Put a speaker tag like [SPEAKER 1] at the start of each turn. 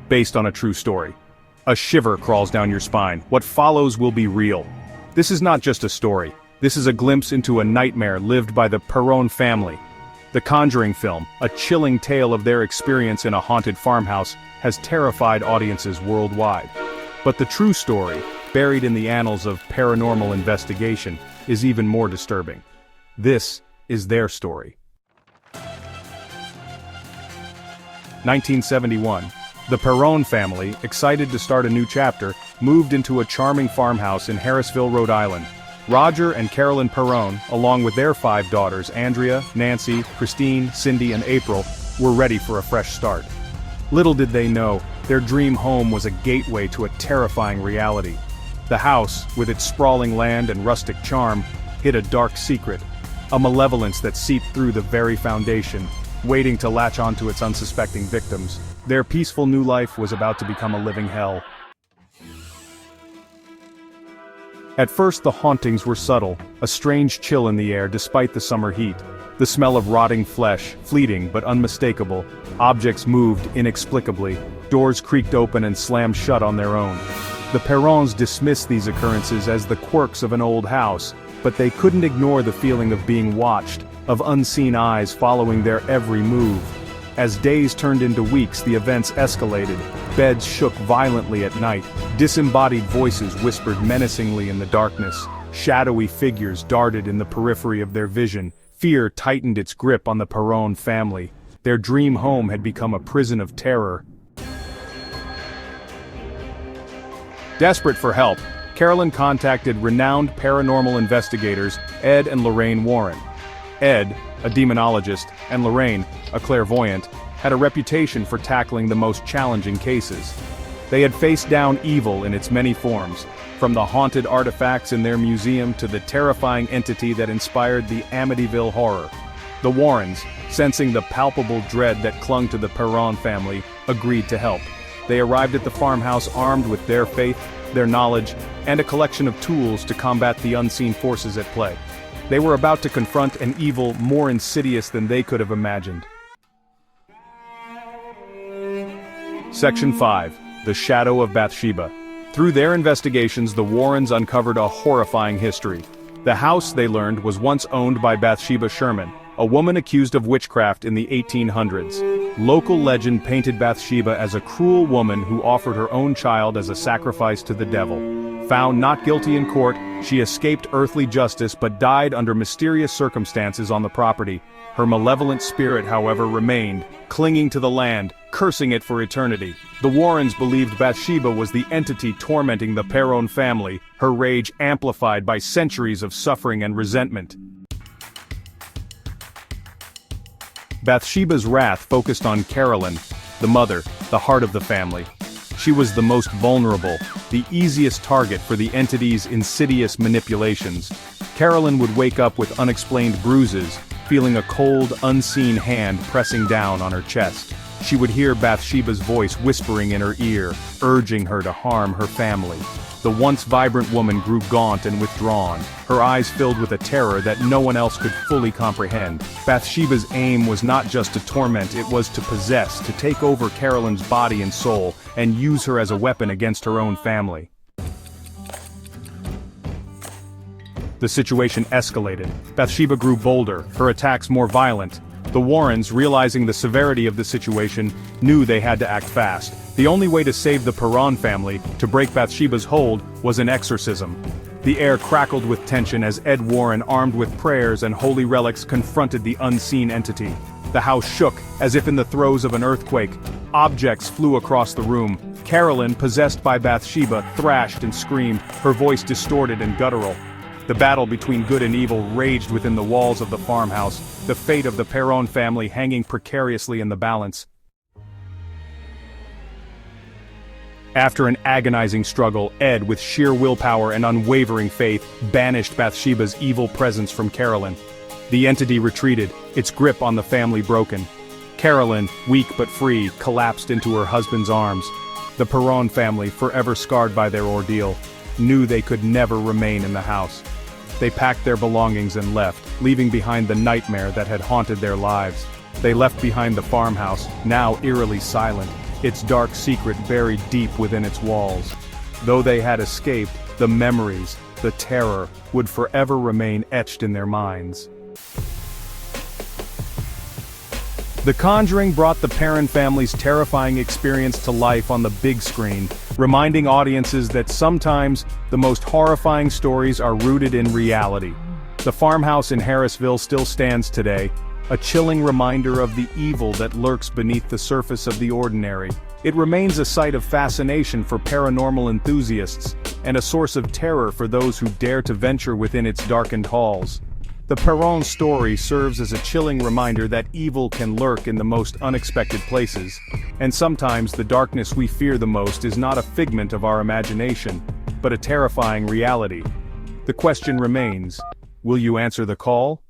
[SPEAKER 1] based on a true story. A shiver crawls down your spine. What follows will be real. This is not just a story. This is a glimpse into a nightmare lived by the Perron family. The Conjuring film, a chilling tale of their experience in a haunted farmhouse, has terrified audiences worldwide. But the true story, buried in the annals of paranormal investigation, is even more disturbing. This is their story. 1971. The Perron family, excited to start a new chapter, moved into a charming farmhouse in Harrisville, Rhode Island. Roger and Carolyn Perron, along with their 5 daughters, Andrea, Nancy, Christine, Cindy, and April, were ready for a fresh start. Little did they know, their dream home was a gateway to a terrifying reality. The house, with its sprawling land and rustic charm, hid a dark secret, a malevolence that seeped through the very foundation, waiting to latch onto its unsuspecting victims. Their peaceful new life was about to become a living hell. At first the hauntings were subtle, a strange chill in the air despite the summer heat. The smell of rotting flesh, fleeting but unmistakable. Objects moved inexplicably, doors creaked open and slammed shut on their own. The Perrons dismissed these occurrences as the quirks of an old house, but they couldn't ignore the feeling of being watched, of unseen eyes following their every move. As days turned into weeks, the events escalated. Beds shook violently at night. Disembodied voices whispered menacingly in the darkness. Shadowy figures darted in the periphery of their vision. Fear tightened its grip on the Perron family. Their dream home had become a prison of terror. Desperate for help, Carolyn contacted renowned paranormal investigators Ed and Lorraine Warren. Ed, a demonologist, and Lorraine, a clairvoyant, had a reputation for tackling the most challenging cases. They had faced down evil in its many forms, from the haunted artifacts in their museum to the terrifying entity that inspired the Amityville Horror. The Warrens, sensing the palpable dread that clung to the Perron family, agreed to help. They arrived at the farmhouse armed with their faith, their knowledge, and a collection of tools to combat the unseen forces at play. They were about to confront an evil more insidious than they could have imagined. Section 5. The Shadow of Bathsheba. Through their investigations, the Warrens uncovered a horrifying history. The house, they learned, was once owned by Bathsheba Sherman, a woman accused of witchcraft in the 1800s. Local legend painted Bathsheba as a cruel woman who offered her own child as a sacrifice to the devil. Found not guilty in court, she escaped earthly justice but died under mysterious circumstances on the property. Her malevolent spirit, however, remained, clinging to the land, cursing it for eternity. The Warrens believed Bathsheba was the entity tormenting the Perron family, her rage amplified by centuries of suffering and resentment. Bathsheba's wrath focused on Carolyn, the mother, the heart of the family. She was the most vulnerable, the easiest target for the entity's insidious manipulations. Carolyn would wake up with unexplained bruises, feeling a cold, unseen hand pressing down on her chest. She would hear Bathsheba's voice whispering in her ear, urging her to harm her family. The once vibrant woman grew gaunt and withdrawn, her eyes filled with a terror that no one else could fully comprehend. Bathsheba's aim was not just to torment, it was to possess, to take over Carolyn's body and soul, and use her as a weapon against her own family. The situation escalated. Bathsheba grew bolder, her attacks more violent. The Warrens, realizing the severity of the situation, knew they had to act fast. The only way to save the Perron family, to break Bathsheba's hold, was an exorcism. The air crackled with tension as Ed Warren, armed with prayers and holy relics, confronted the unseen entity. The house shook, as if in the throes of an earthquake. Objects flew across the room. Carolyn, possessed by Bathsheba, thrashed and screamed, her voice distorted and guttural. The battle between good and evil raged within the walls of the farmhouse, the fate of the Perron family hanging precariously in the balance. After an agonizing struggle, Ed, with sheer willpower and unwavering faith, banished Bathsheba's evil presence from Carolyn. The entity retreated, its grip on the family broken. Carolyn, weak but free, collapsed into her husband's arms. The Perron family, forever scarred by their ordeal, knew they could never remain in the house. They packed their belongings and left, leaving behind the nightmare that had haunted their lives. They left behind the farmhouse, now eerily silent, its dark secret buried deep within its walls. Though they had escaped, the memories, the terror, would forever remain etched in their minds. The Conjuring brought the Perron family's terrifying experience to life on the big screen, reminding audiences that sometimes the most horrifying stories are rooted in reality. The farmhouse in Harrisville still stands today, a chilling reminder of the evil that lurks beneath the surface of the ordinary. It remains a site of fascination for paranormal enthusiasts, and a source of terror for those who dare to venture within its darkened halls. The Perron story serves as a chilling reminder that evil can lurk in the most unexpected places, and sometimes the darkness we fear the most is not a figment of our imagination, but a terrifying reality. The question remains, will you answer the call?